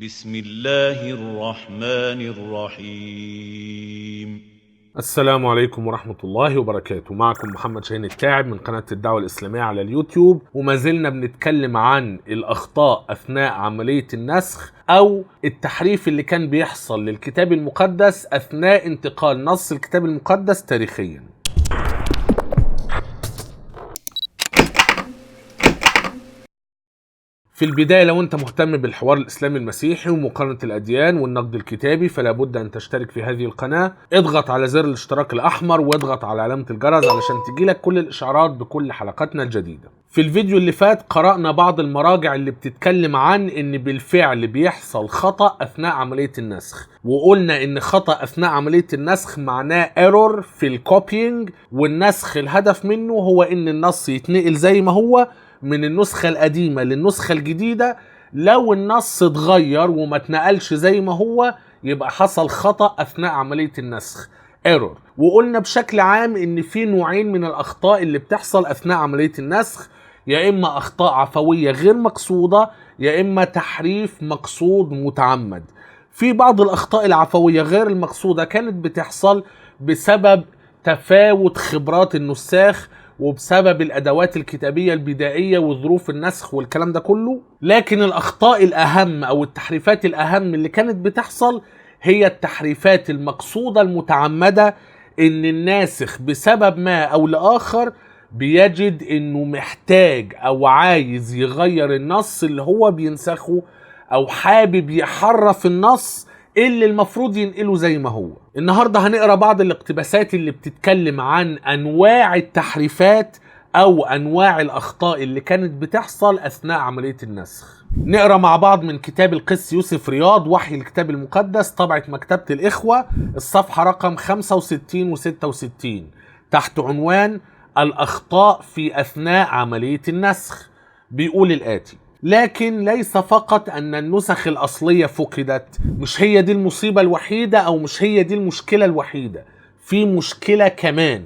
بسم الله الرحمن الرحيم. السلام عليكم ورحمة الله وبركاته. معكم محمد شاهين التاعب من قناة الدعوة الإسلامية على اليوتيوب، وما زلنا بنتكلم عن الأخطاء أثناء عملية النسخ أو التحريف اللي كان بيحصل للكتاب المقدس أثناء انتقال نص الكتاب المقدس تاريخيا. في البداية، لو انت مهتم بالحوار الإسلامي المسيحي ومقارنة الأديان والنقد الكتابي، فلا بد أن تشترك في هذه القناة. اضغط على زر الاشتراك الأحمر واضغط على علامة الجرس علشان تجيلك كل الإشعارات بكل حلقاتنا الجديدة. في الفيديو اللي فات قرأنا بعض المراجع اللي بتتكلم عن ان بالفعل بيحصل خطأ أثناء عملية النسخ، وقلنا ان خطأ أثناء عملية النسخ معناه ايرور في الكوبينج، والنسخ الهدف منه هو ان النص يتنقل زي ما هو من النسخة القديمة للنسخة الجديدة. لو النص اتغير وما اتنقلش زي ما هو يبقى حصل خطأ أثناء عملية النسخ، ايرور. وقلنا بشكل عام ان في نوعين من الأخطاء اللي بتحصل أثناء عملية النسخ، يا إما أخطاء عفوية غير مقصودة، يا إما تحريف مقصود متعمد. في بعض الأخطاء العفوية غير المقصودة كانت بتحصل بسبب تفاوت خبرات النساخ وبسبب الأدوات الكتابية البدائية وظروف النسخ والكلام ده كله. لكن الأخطاء الأهم أو التحريفات الأهم اللي كانت بتحصل هي التحريفات المقصودة المتعمدة، إن الناسخ بسبب ما أو لآخر بيجد إنه محتاج أو عايز يغير النص اللي هو بينسخه، أو حابب يحرف النص اللي المفروض ينقله زي ما هو. النهاردة هنقرأ بعض الاقتباسات اللي بتتكلم عن أنواع التحريفات أو أنواع الأخطاء اللي كانت بتحصل أثناء عملية النسخ. نقرأ مع بعض من كتاب القس يوسف رياض وحي الكتاب المقدس، طبعة مكتبة الإخوة، الصفحة رقم 65 و 66، تحت عنوان الأخطاء في أثناء عملية النسخ. بيقول الآتي: لكن ليس فقط أن النسخ الأصلية فقدت، مش هي دي المصيبة الوحيدة أو مش هي دي المشكلة الوحيدة، في مشكلة كمان،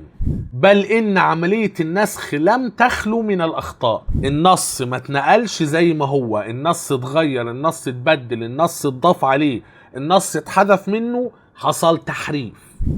بل إن عملية النسخ لم تخلو من الأخطاء. النص ما اتنقلش زي ما هو، النص اتغير، النص اتبدل، النص اتضاف عليه، النص اتحذف منه، حصل تحريف.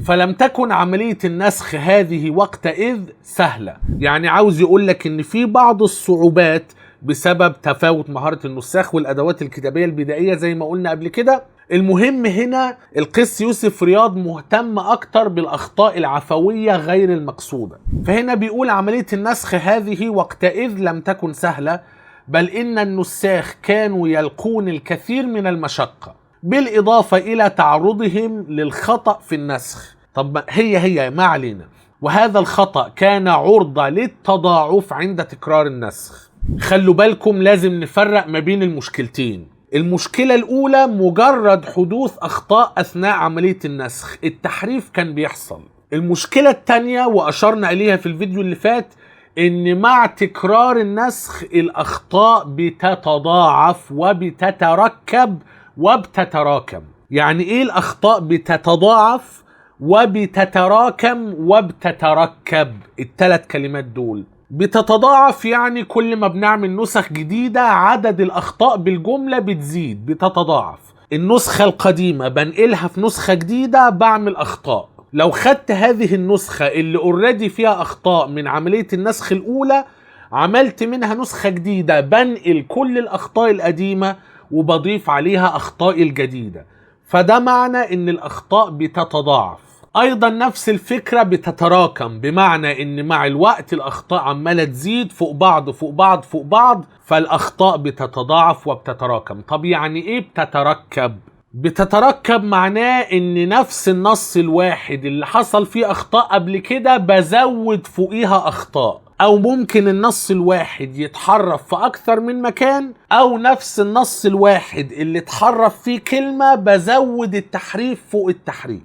فلم تكن عملية النسخ هذه وقتئذ سهلة. يعني عاوز يقولك إن في بعض الصعوبات بسبب تفاوت مهارة النساخ والأدوات الكتابية البدائية زي ما قلنا قبل كده. المهم هنا القس يوسف رياض مهتم أكتر بالأخطاء العفوية غير المقصودة. فهنا بيقول عملية النسخ هذه وقتئذ لم تكن سهلة، بل إن النساخ كانوا يلقون الكثير من المشقة، بالإضافة إلى تعرضهم للخطأ في النسخ. طب هي ما علينا. وهذا الخطأ كان عرضة للتضاعف عند تكرار النسخ. خلوا بالكم، لازم نفرق ما بين المشكلتين. المشكلة الأولى مجرد حدوث أخطاء أثناء عملية النسخ، التحريف كان بيحصل. المشكلة التانية وأشرنا إليها في الفيديو اللي فات، إن مع تكرار النسخ الأخطاء بتتضاعف وبتتراكم. يعني إيه الأخطاء بتتضاعف وبتتراكم وبتتركب؟ الثلاث كلمات دول. بتتضاعف يعني كل ما بنعمل نسخ جديدة عدد الأخطاء بالجملة بتزيد، بتتضاعف. النسخة القديمة بنقلها في نسخة جديدة بعمل أخطاء. لو خدت هذه النسخة اللي اوريدي فيها أخطاء من عملية النسخ الأولى، عملت منها نسخة جديدة، بنقل كل الأخطاء القديمة وبضيف عليها أخطاء الجديدة، فده معنى إن الأخطاء بتتضاعف. ايضا نفس الفكرة بتتراكم، بمعنى ان مع الوقت الاخطاء عمالة تزيد فوق بعض فوق بعض فوق بعض، فالاخطاء بتتضاعف وبتتراكم. طب يعني ايه بتتركب؟ بتتركب معناه ان نفس النص الواحد اللي حصل فيه اخطاء قبل كده بزود فوقيها اخطاء، او ممكن النص الواحد يتحرف في اكثر من مكان، او نفس النص الواحد اللي اتحرف فيه كلمة بزود التحريف فوق التحريف.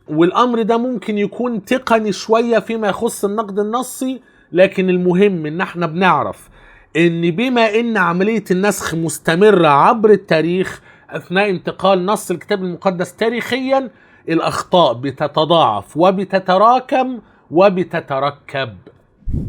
والامر ده ممكن يكون تقني شوية فيما يخص النقد النصي، لكن المهم ان احنا بنعرف ان بما ان عملية النسخ مستمرة عبر التاريخ اثناء انتقال نص الكتاب المقدس تاريخيا، الاخطاء بتتضاعف وبتتراكم وبتتركب.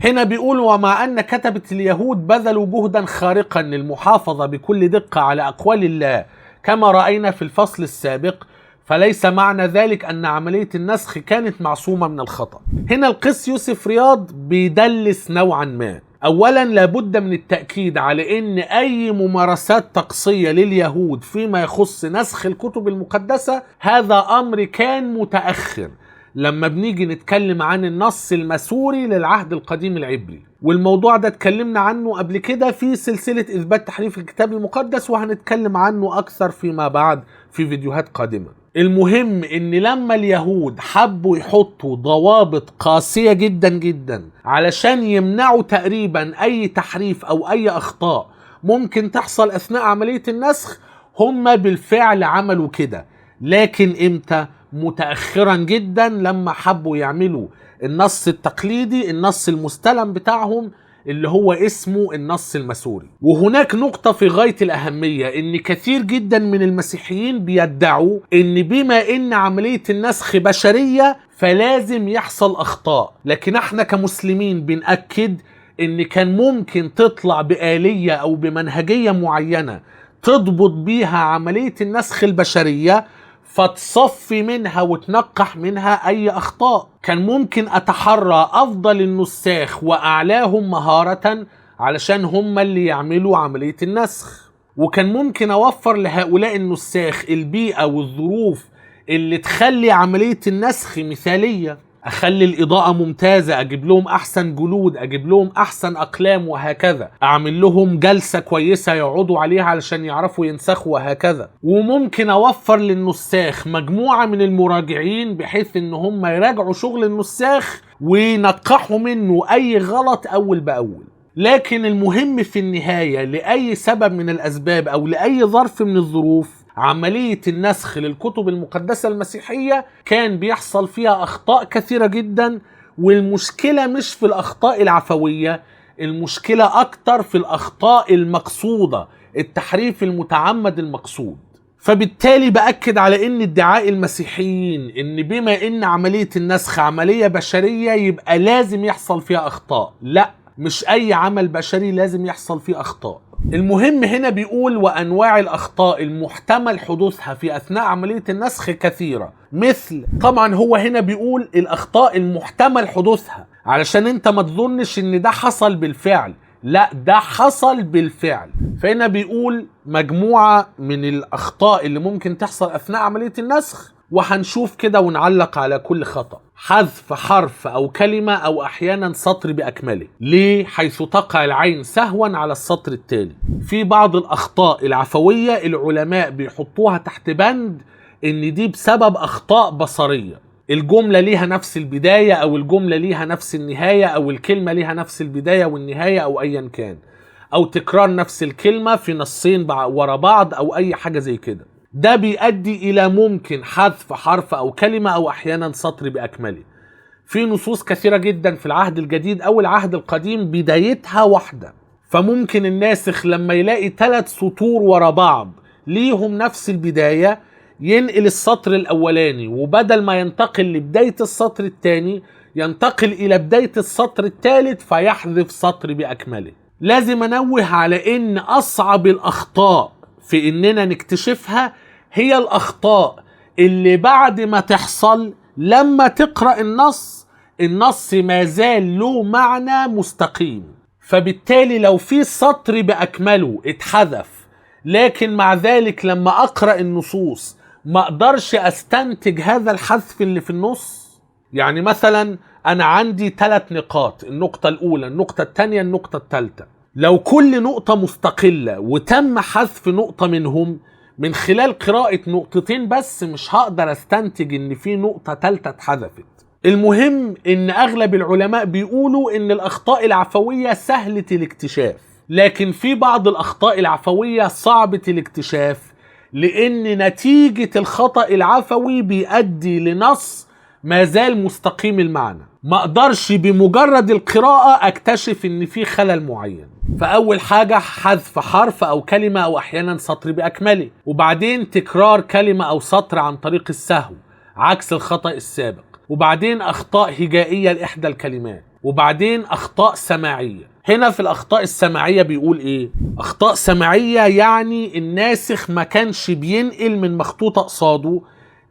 هنا بيقول: ومع أن كتبة اليهود بذلوا جهدا خارقا للمحافظة بكل دقة على أقوال الله كما رأينا في الفصل السابق، فليس معنى ذلك أن عملية النسخ كانت معصومة من الخطأ. هنا القس يوسف رياض بيدلس نوعا ما. أولا لابد من التأكيد على أن أي ممارسات طقسية لليهود فيما يخص نسخ الكتب المقدسة هذا أمر كان متأخر لما بنيجي نتكلم عن النص المسوري للعهد القديم العبري، والموضوع ده اتكلمنا عنه قبل كده في سلسلة إثبات تحريف الكتاب المقدس، وهنتكلم عنه أكثر فيما بعد في فيديوهات قادمة. المهم ان لما اليهود حبوا يحطوا ضوابط قاسية جدا جدا علشان يمنعوا تقريبا اي تحريف او اي اخطاء ممكن تحصل اثناء عملية النسخ، هم بالفعل عملوا كده. لكن امتى؟ متأخرا جدا، لما حبوا يعملوا النص التقليدي، النص المستلم بتاعهم اللي هو اسمه النص المسوري. وهناك نقطة في غاية الأهمية، ان كثير جدا من المسيحيين بيدعوا ان بما ان عملية النسخ بشرية فلازم يحصل أخطاء، لكن احنا كمسلمين بنأكد ان كان ممكن تطلع بآلية او بمنهجية معينة تضبط بيها عملية النسخ البشرية فتصفي منها وتنقح منها اي اخطاء. كان ممكن اتحرى افضل النساخ واعلاهم مهارة علشان هم اللي يعملوا عملية النسخ، وكان ممكن اوفر لهؤلاء النساخ البيئة والظروف اللي تخلي عملية النسخ مثالية. اخلي الاضاءة ممتازة، اجيب لهم احسن جلود، اجيب لهم احسن اقلام، وهكذا اعمل لهم جلسة كويسة يقعدوا عليها علشان يعرفوا ينسخوا، وهكذا. وممكن اوفر للنساخ مجموعة من المراجعين بحيث ان هم يراجعوا شغل النساخ وينقحوا منه اي غلط اول باول. لكن المهم في النهاية لأي سبب من الأسباب أو لأي ظرف من الظروف، عملية النسخ للكتب المقدسة المسيحية كان بيحصل فيها أخطاء كثيرة جدا. والمشكلة مش في الأخطاء العفوية، المشكلة أكتر في الأخطاء المقصودة، التحريف المتعمد المقصود. فبالتالي بأكد على ان ادعاء المسيحيين ان بما ان عملية النسخ عملية بشرية يبقى لازم يحصل فيها أخطاء، لا، مش اي عمل بشري لازم يحصل فيه اخطاء. المهم هنا بيقول وانواع الاخطاء المحتمل حدوثها في اثناء عملية النسخ كثيرة، مثل، طبعا هو هنا بيقول الاخطاء المحتمل حدوثها علشان انت ما تظنش ان ده حصل بالفعل، لا، ده حصل بالفعل. فهنا بيقول مجموعة من الاخطاء اللي ممكن تحصل اثناء عملية النسخ، وهنشوف كده ونعلق على كل خطأ. حذف حرف أو كلمة أو أحيانا سطر بأكمله. ليه؟ حيث تقع العين سهوا على السطر التالي. في بعض الأخطاء العفوية العلماء بيحطوها تحت بند إن دي بسبب أخطاء بصرية. الجملة ليها نفس البداية أو الجملة ليها نفس النهاية أو الكلمة ليها نفس البداية والنهاية أو أيا كان، أو تكرار نفس الكلمة في نصين ورا بعض أو أي حاجة زي كده. ده بيؤدي إلى ممكن حذف حرف أو كلمة أو أحيانا سطر بأكمله. في نصوص كثيرة جدا في العهد الجديد أو العهد القديم بدايتها واحدة، فممكن الناسخ لما يلاقي 3 سطور ورا بعض ليهم نفس البداية ينقل السطر الأولاني، وبدل ما ينتقل لبداية السطر الثاني ينتقل إلى بداية السطر الثالث فيحذف سطر بأكمله. لازم أنوه على إن أصعب الأخطاء في إننا نكتشفها هي الأخطاء اللي بعد ما تحصل لما تقرأ النص ما زال له معنى مستقيم. فبالتالي لو في سطر بأكمله اتحذف، لكن مع ذلك لما أقرأ النصوص ما أقدرش أستنتج هذا الحذف اللي في النص. يعني مثلا أنا عندي 3 نقاط، النقطة الأولى، النقطة الثانية، النقطة الثالثة. لو كل نقطة مستقلة وتم حذف نقطة منهم من خلال قراءة نقطتين بس، مش هقدر استنتج ان في نقطة تالتة اتحذفت. المهم ان اغلب العلماء بيقولوا ان الاخطاء العفوية سهلة الاكتشاف، لكن في بعض الاخطاء العفوية صعبة الاكتشاف، لان نتيجة الخطأ العفوي بيؤدي لنص ما زال مستقيم المعنى. ما اقدرش بمجرد القراءة اكتشف ان في خلل معين. فاول حاجة حذف حرف او كلمة او احيانا سطر باكمله، وبعدين تكرار كلمة او سطر عن طريق السهو عكس الخطأ السابق، وبعدين اخطاء هجائية لاحدى الكلمات، وبعدين اخطاء سماعية. هنا في الأخطاء السماعية بيقول إيه؟ أخطاء سماعية يعني الناسخ ما كانش بينقل من مخطوطة قصاده،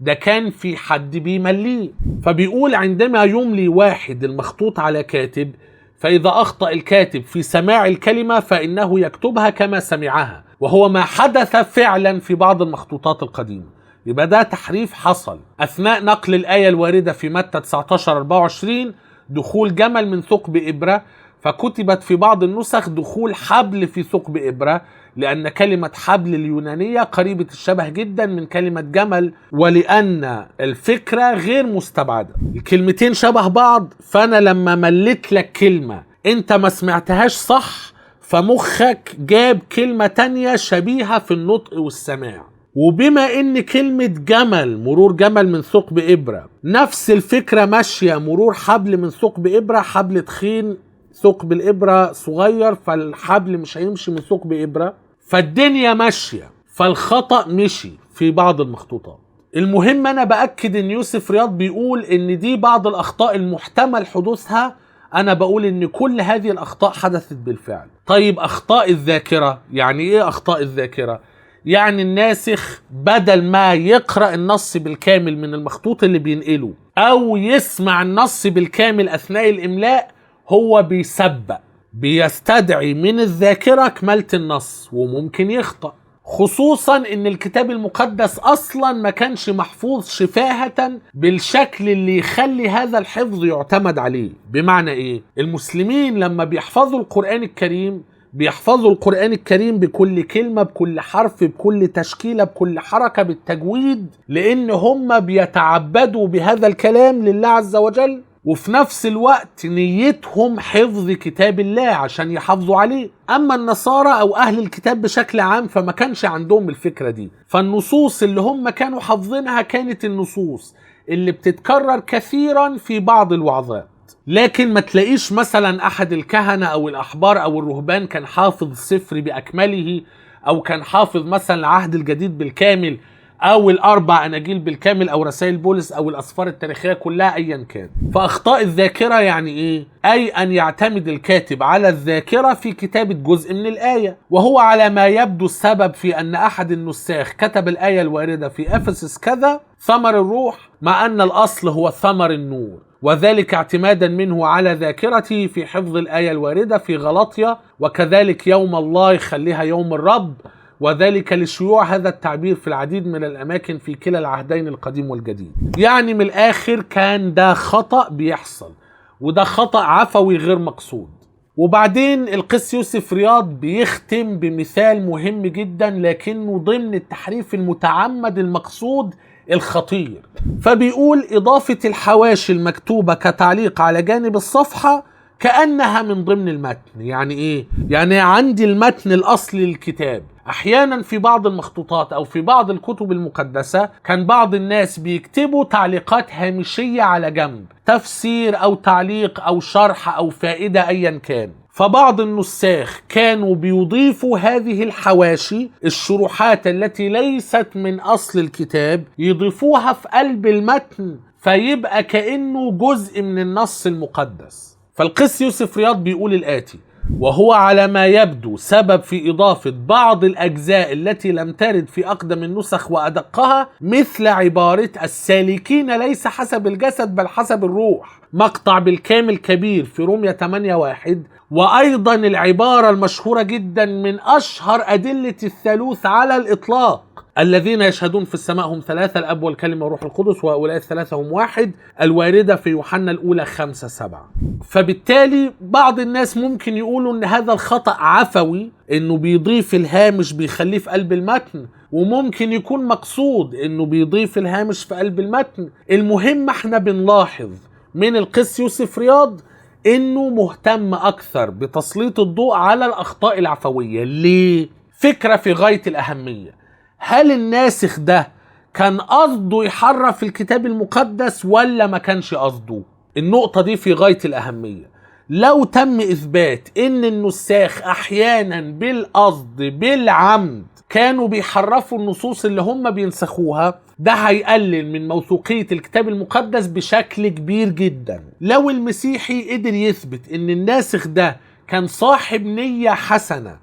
ده كان في حد بيمليه. فبيقول عندما يملي واحد المخطوط على كاتب، فإذا أخطأ الكاتب في سماع الكلمة فإنه يكتبها كما سمعها، وهو ما حدث فعلا في بعض المخطوطات القديمة. يبقى ده تحريف حصل أثناء نقل الآية الواردة في متى 19:24 دخول جمل من ثقب إبرة، فكتبت في بعض النسخ دخول حبل في ثقب إبرة، لأن كلمة حبل اليونانية قريبة الشبه جدا من كلمة جمل، ولأن الفكرة غير مستبعدة. الكلمتين شبه بعض، فأنا لما مليت لك كلمة أنت ما سمعتهاش صح، فمخك جاب كلمة تانية شبيهة في النطق والسماع. وبما ان كلمة جمل، مرور جمل من ثقب إبرة، نفس الفكرة ماشية، مرور حبل من ثقب إبرة، حبل تخين، ثقب الإبرة صغير، فالحبل مش هيمشي من ثقب إبرة، فالدنيا ماشية، فالخطأ مشي في بعض المخطوطات. المهم أنا بأكد إن يوسف رياض بيقول إن دي بعض الأخطاء المحتمل حدوثها، أنا بقول إن كل هذه الأخطاء حدثت بالفعل. طيب أخطاء الذاكرة، يعني إيه أخطاء الذاكرة؟ يعني الناسخ بدل ما يقرأ النص بالكامل من المخطوط اللي بينقله أو يسمع النص بالكامل أثناء الإملاء، هو بيسبق، بيستدعي من الذاكرة كمالة النص، وممكن يخطأ، خصوصا ان الكتاب المقدس اصلا ما كانش محفوظ شفاهة بالشكل اللي يخلي هذا الحفظ يعتمد عليه. بمعنى ايه؟ المسلمين لما بيحفظوا القرآن الكريم بيحفظوا القرآن الكريم بكل كلمة، بكل حرف، بكل تشكيلة، بكل حركة، بالتجويد، لان هم بيتعبدوا بهذا الكلام لله عز وجل، وفي نفس الوقت نيتهم حفظ كتاب الله عشان يحافظوا عليه. اما النصارى او اهل الكتاب بشكل عام فما كانش عندهم الفكرة دي، فالنصوص اللي هم كانوا حافظينها كانت النصوص اللي بتتكرر كثيرا في بعض الوعظات، لكن ما تلاقيش مثلا احد الكهنة او الاحبار او الرهبان كان حافظ السفر باكمله، او كان حافظ مثلا العهد الجديد بالكامل، او الاربع اناجيل بالكامل، او رسائل بولس، او الاسفار التاريخيه كلها، ايا كان. فاخطاء الذاكره يعني ايه؟ اي ان يعتمد الكاتب على الذاكره في كتابه جزء من الايه، وهو على ما يبدو السبب في ان احد النساخ كتب الايه الوارده في افسس كذا ثمر الروح، مع ان الاصل هو ثمر النور، وذلك اعتمادا منه على ذاكرته في حفظ الايه الوارده في غلاطيا، وكذلك يوم الله يخليها يوم الرب، وذلك لشيوع هذا التعبير في العديد من الأماكن في كلا العهدين القديم والجديد. يعني من الآخر كان ده خطأ بيحصل، وده خطأ عفوي غير مقصود. وبعدين القس يوسف رياض بيختم بمثال مهم جدا، لكنه ضمن التحريف المتعمد المقصود الخطير. فبيقول إضافة الحواشي المكتوبة كتعليق على جانب الصفحة كأنها من ضمن المتن. يعني ايه؟ يعني عندي المتن الأصلي للكتاب، احيانا في بعض المخطوطات او في بعض الكتب المقدسة كان بعض الناس بيكتبوا تعليقات هامشية على جنب، تفسير او تعليق او شرح او فائدة ايا كان. فبعض النساخ كانوا بيضيفوا هذه الحواشي، الشروحات التي ليست من اصل الكتاب، يضيفوها في قلب المتن، فيبقى كأنه جزء من النص المقدس. فالقس يوسف رياض بيقول الآتي: وهو على ما يبدو سبب في إضافة بعض الأجزاء التي لم ترد في أقدم النسخ وأدقها، مثل عبارة السالكين ليس حسب الجسد بل حسب الروح، مقطع بالكامل كبير في رومية 8:1، وأيضا العبارة المشهورة جدا من أشهر أدلة الثالوث على الإطلاق: الذين يشهدون في السماء هم ثلاثة، الأب والكلمة والروح القدس، وهؤلاء الثلاثة هم واحد، الواردة في يوحنا الأولى 5:7. فبالتالي بعض الناس ممكن يقولوا إن هذا الخطأ عفوي، إنه بيضيف الهامش بيخليه في قلب المتن، وممكن يكون مقصود إنه بيضيف الهامش في قلب المتن. المهم احنا بنلاحظ من القس يوسف رياض إنه مهتم أكثر بتسليط الضوء على الأخطاء العفوية. ليه؟ فكرة في غاية الأهمية. هل الناسخ ده كان قصده يحرف الكتاب المقدس ولا ما كانش قصده؟ النقطة دي في غاية الأهمية. لو تم إثبات إن النساخ أحيانا بالقصد بالعمد كانوا بيحرفوا النصوص اللي هم بينسخوها، ده هيقلل من موثوقية الكتاب المقدس بشكل كبير جدا. لو المسيحي قدر يثبت إن الناسخ ده كان صاحب نية حسنة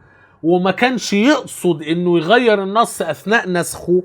وما كانش يقصد انه يغير النص اثناء نسخه،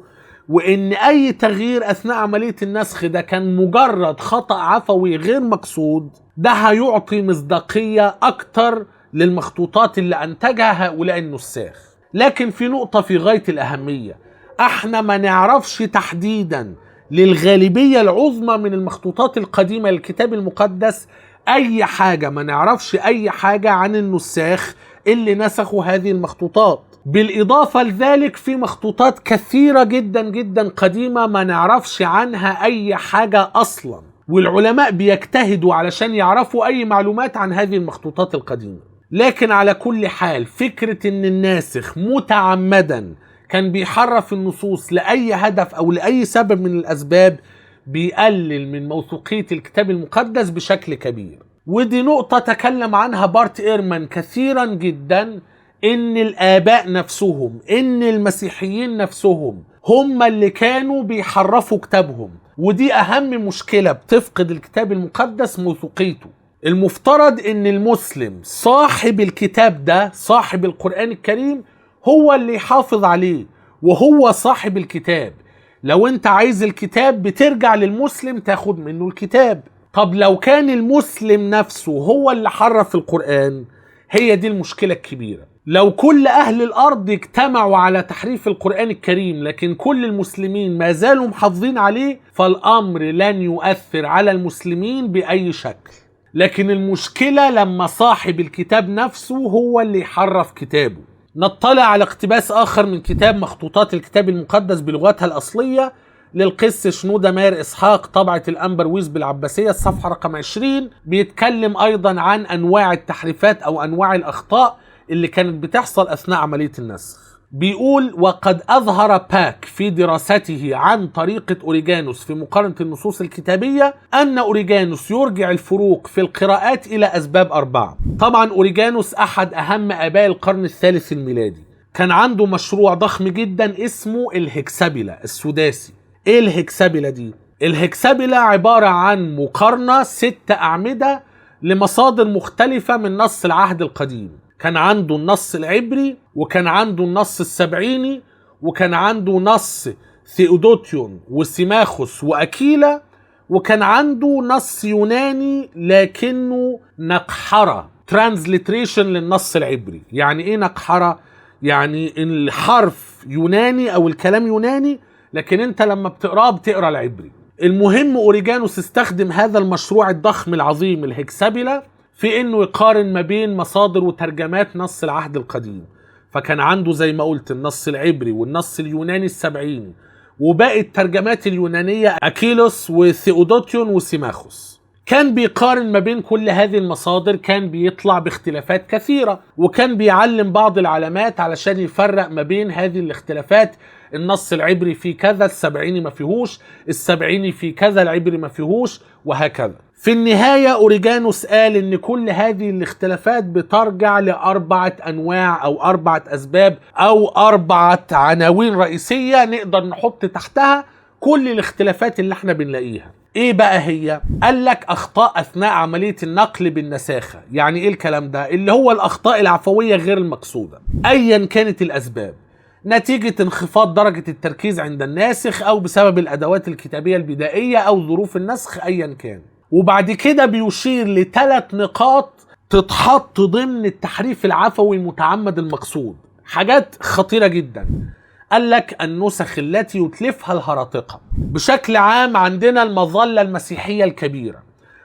وان اي تغيير اثناء عملية النسخ ده كان مجرد خطأ عفوي غير مقصود، ده هيعطي مصداقية اكتر للمخطوطات اللي انتجها هؤلاء النساخ. لكن في نقطة في غاية الاهمية، احنا ما نعرفش تحديدا للغالبية العظمى من المخطوطات القديمة للكتاب المقدس اي حاجة، ما نعرفش اي حاجة عن النساخ اللي نسخوا هذه المخطوطات. بالإضافة لذلك في مخطوطات كثيرة جدا جدا قديمة ما نعرفش عنها أي حاجة أصلا، والعلماء بيجتهدوا علشان يعرفوا أي معلومات عن هذه المخطوطات القديمة. لكن على كل حال فكرة إن الناسخ متعمدا كان بيحرف النصوص لأي هدف أو لأي سبب من الأسباب بيقلل من موثوقية الكتاب المقدس بشكل كبير. ودي نقطة تكلم عنها بارت إيرمان كثيرا جدا، إن الآباء نفسهم، إن المسيحيين نفسهم هم اللي كانوا بيحرفوا كتابهم، ودي أهم مشكلة بتفقد الكتاب المقدس موثوقيته. المفترض إن المسلم صاحب الكتاب ده، صاحب القرآن الكريم، هو اللي يحافظ عليه وهو صاحب الكتاب. لو أنت عايز الكتاب بترجع للمسلم تاخد منه الكتاب. طب لو كان المسلم نفسه هو اللي حرف القرآن، هي دي المشكلة الكبيرة. لو كل أهل الأرض اجتمعوا على تحريف القرآن الكريم لكن كل المسلمين ما زالوا محافظين عليه، فالأمر لن يؤثر على المسلمين بأي شكل. لكن المشكلة لما صاحب الكتاب نفسه هو اللي يحرف كتابه. نطلع على اقتباس آخر من كتاب مخطوطات الكتاب المقدس بلغتها الأصلية للقس شنودة ماهر إسحاق، طبعة الأنبر ويز بالعباسية، الصفحة رقم 20. بيتكلم أيضا عن أنواع التحريفات أو أنواع الأخطاء اللي كانت بتحصل أثناء عملية النسخ. بيقول: وقد أظهر باك في دراسته عن طريقة أوريجانوس في مقارنة النصوص الكتابية أن أوريجانوس يرجع الفروق في القراءات إلى أسباب 4. طبعا أوريجانوس أحد أهم آباء القرن الثالث الميلادي، كان عنده مشروع ضخم جدا اسمه الهكسابيلا السداسي. ايه الهكسابيلا دي؟ الهكسابيلا عبارة عن مقارنة 6 أعمدة لمصادر مختلفة من نص العهد القديم. كان عنده النص العبري، وكان عنده النص السبعيني، وكان عنده نص ثيودوتيون وسيماخوس وأكيلا، وكان عنده نص يوناني لكنه نقحرة، ترانزليتريشن للنص العبري. يعني ايه نقحرة؟ يعني الحرف يوناني او الكلام يوناني لكن انت لما بتقراه بتقرا العبري. المهم أوريجانوس استخدم هذا المشروع الضخم العظيم الهكسابيلا في انه يقارن ما بين مصادر وترجمات نص العهد القديم. فكان عنده زي ما قلت النص العبري والنص اليوناني السبعيني، وباقي الترجمات اليونانية أكيلوس وثيودوتيون وسيماخوس. كان بيقارن ما بين كل هذه المصادر، كان بيطلع باختلافات كثيرة، وكان بيعلم بعض العلامات علشان يفرق ما بين هذه الاختلافات. النص العبري فيه كذا، السبعيني ما فيهوش، السبعيني فيه كذا، العبري ما فيهوش، وهكذا. في النهاية أوريجانوس قال إن كل هذه الاختلافات بترجع ل4 أنواع أو 4 أسباب أو 4 عناوين رئيسية نقدر نحط تحتها كل الاختلافات اللي احنا بنلاقيها. ايه بقى هي؟ قال لك أخطاء أثناء عملية النقل بالنساخة. يعني ايه الكلام ده؟ اللي هو الأخطاء العفوية غير المقصودة أيا كانت الأسباب، نتيجة انخفاض درجة التركيز عند الناسخ أو بسبب الأدوات الكتابية البدائية أو ظروف النسخ أيا كان. وبعد كده بيشير ل3 نقاط تتحط ضمن التحريف العفوي المتعمد المقصود، حاجات خطيرة جدا. قال لك النسخ التي يتلفها الهراطقة. بشكل عام عندنا المظلة المسيحية الكبيرة،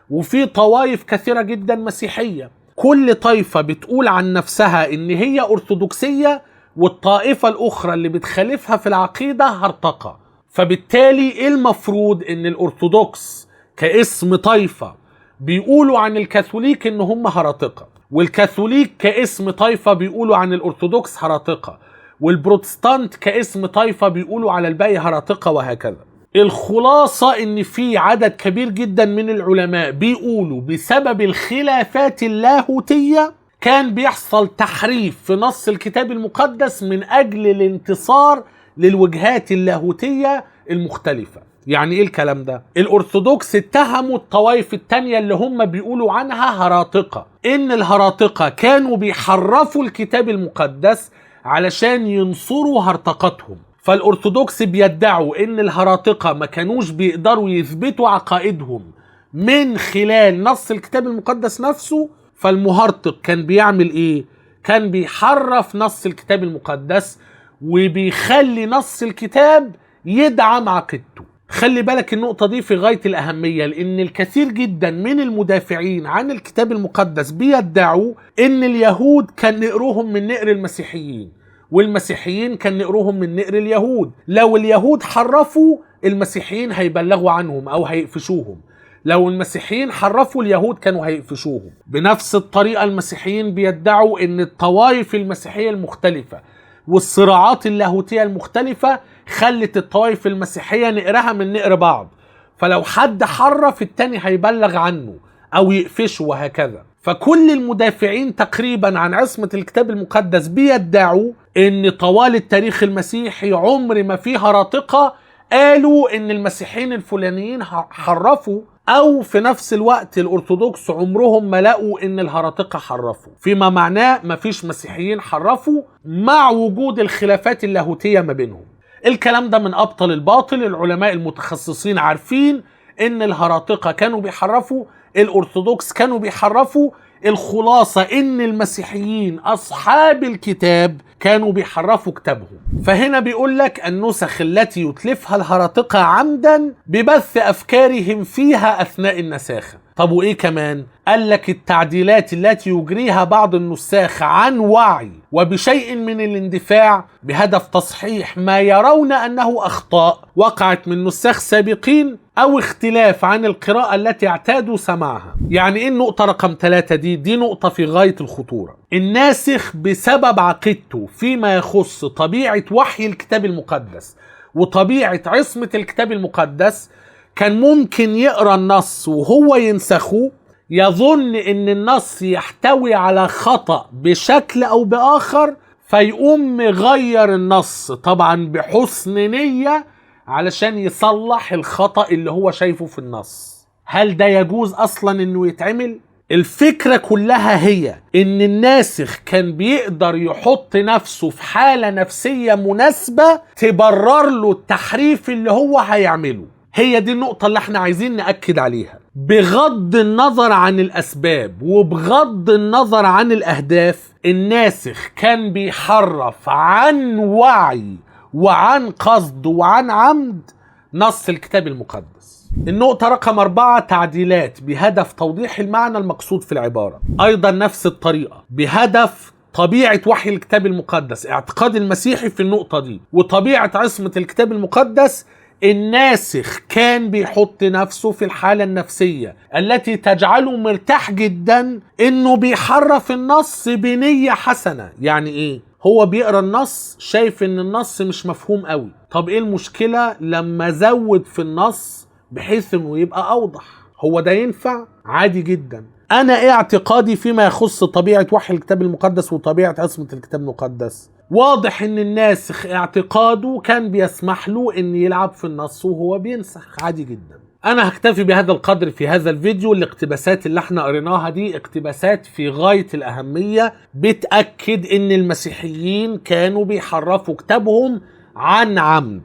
وفي طوائف كثيرة جدا مسيحية، كل طائفة بتقول عن نفسها إن هي أرثوذكسية، والطائفة الأخرى اللي بتخالفها في العقيدة هرطقة. فبالتالي المفروض إن الأرثوذكس كاسم طائفة بيقولوا عن الكاثوليك إن هم هرطقة، والكاثوليك كاسم طائفة بيقولوا عن الأرثوذكس هرطقة، والبروتستانت كاسم طائفة بيقولوا على الباقي هرطقة، وهكذا. الخلاصة إن في عدد كبير جدا من العلماء بيقولوا بسبب الخلافات اللاهوتية كان بيحصل تحريف في نص الكتاب المقدس من أجل الانتصار للوجهات اللاهوتية المختلفة. يعني ايه الكلام ده؟ الارثوذكس اتهموا الطوائف التانية اللي هم بيقولوا عنها هراطقة، ان الهراطقة كانوا بيحرفوا الكتاب المقدس علشان ينصروا هرطقتهم. فالارثوذكس بيدعوا ان الهراطقة ما كانوش بيقدروا يثبتوا عقائدهم من خلال نص الكتاب المقدس نفسه، فالمهرطق كان بيعمل ايه؟ كان بيحرف نص الكتاب المقدس وبيخلي نص الكتاب يدعم عقيدته. خلي بالك النقطة دي في غاية الأهمية، لأن الكثير جدا من المدافعين عن الكتاب المقدس بيدعوا إن اليهود كان نقروهم من نقر المسيحيين، والمسيحيين كان نقروهم من نقر اليهود. لو اليهود حرفوا المسيحيين هيبلغوا عنهم أو هيقفشوهم، لو المسيحيين حرفوا اليهود كانوا هيقفشوهم. بنفس الطريقة المسيحيين بيدعوا إن الطوائف المسيحية المختلفة والصراعات اللاهوتية المختلفة خلت الطوائف المسيحية نقرها من نقر بعض، فلو حد حرف التاني هيبلغ عنه أو يقفشه وهكذا. فكل المدافعين تقريبا عن عصمة الكتاب المقدس بيدعوا إن طوال التاريخ المسيحي عمر ما فيه هراطقة قالوا إن المسيحيين الفلانيين حرفوا، أو في نفس الوقت الأرثوذكس عمرهم ما لقوا إن الهراطقة حرفوا، فيما معناه مفيش مسيحيين حرفوا مع وجود الخلافات اللاهوتية ما بينهم. الكلام ده من أبطل الباطل. العلماء المتخصصين عارفين إن الهراطقة كانوا بيحرفوا، الأرثوذكس كانوا بيحرفوا. الخلاصة إن المسيحيين أصحاب الكتاب كانوا بيحرفوا كتابهم. فهنا بيقول لك النسخ التي يتلفها الهراطقة عمدا ببث أفكارهم فيها أثناء النساخة. طب وإيه كمان؟ قال لك التعديلات التي يجريها بعض النساخ عن وعي وبشيء من الاندفاع بهدف تصحيح ما يرون أنه أخطاء وقعت من نساخ سابقين أو اختلاف عن القراءة التي اعتادوا سماعها. يعني إيه النقطة رقم 3 دي؟ دي نقطة في غاية الخطورة. الناسخ بسبب عقيدته فيما يخص طبيعة وحي الكتاب المقدس وطبيعة عصمة الكتاب المقدس كان ممكن يقرأ النص وهو ينسخه، يظن ان النص يحتوي على خطأ بشكل او باخر، فيقوم مغير النص طبعا بحسن نية علشان يصلح الخطأ اللي هو شايفه في النص. هل ده يجوز اصلا انه يتعمل؟ الفكرة كلها هي ان الناسخ كان بيقدر يحط نفسه في حالة نفسية مناسبة تبرر له التحريف اللي هو هيعمله. هي دي النقطة اللي احنا عايزين نأكد عليها، بغض النظر عن الأسباب وبغض النظر عن الأهداف. الناسخ كان بيحرف عن وعي وعن قصد وعن عمد نص الكتاب المقدس. النقطة رقم 4 تعديلات بهدف توضيح المعنى المقصود في العبارة، أيضا نفس الطريقة بهدف طبيعة وحي الكتاب المقدس، اعتقاد المسيحي في النقطة دي وطبيعة عصمة الكتاب المقدس. الناسخ كان بيحط نفسه في الحالة النفسية التي تجعله مرتاح جدا انه بيحرف النص بنية حسنة. يعني ايه؟ هو بيقرأ النص شايف ان النص مش مفهوم قوي، طب ايه المشكلة لما زود في النص بحيث انه يبقى اوضح؟ هو ده ينفع عادي جدا. انا ايه اعتقادي فيما يخص طبيعة وحي الكتاب المقدس وطبيعة عصمة الكتاب المقدس؟ واضح ان الناسخ اعتقاده كان بيسمح له ان يلعب في النص وهو بينسخ عادي جدا. انا هكتفي بهذا القدر في هذا الفيديو. الاقتباسات اللي احنا قريناها دي اقتباسات في غاية الاهمية، بتأكد ان المسيحيين كانوا بيحرفوا كتابهم عن عمد.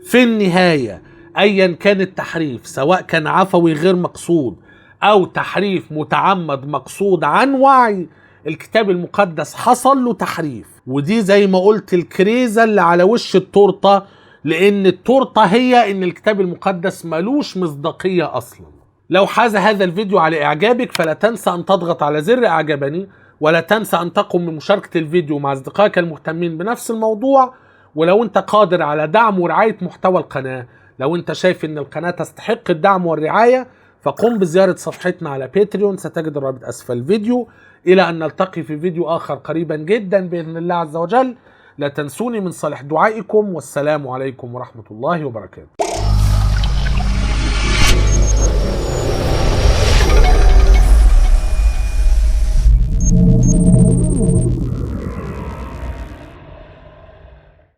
في النهاية ايا كان التحريف، سواء كان عفوي غير مقصود او تحريف متعمد مقصود عن وعي، الكتاب المقدس حصل له تحريف. ودي زي ما قلت الكريزة اللي على وش التورتة، لان التورتة هي ان الكتاب المقدس ملوش مصداقية اصلا. لو حاز هذا الفيديو على اعجابك فلا تنسى ان تضغط على زر اعجبني، ولا تنسى ان تقوم بمشاركة الفيديو مع اصدقائك المهتمين بنفس الموضوع. ولو انت قادر على دعم ورعاية محتوى القناة، لو انت شايف ان القناة تستحق الدعم والرعاية، فقم بزيارة صفحتنا على باتريون، ستجد الرابط اسفل الفيديو. الى ان نلتقي في فيديو اخر قريبا جدا باذن الله عز وجل. لا تنسوني من صالح دعائكم، والسلام عليكم ورحمة الله وبركاته.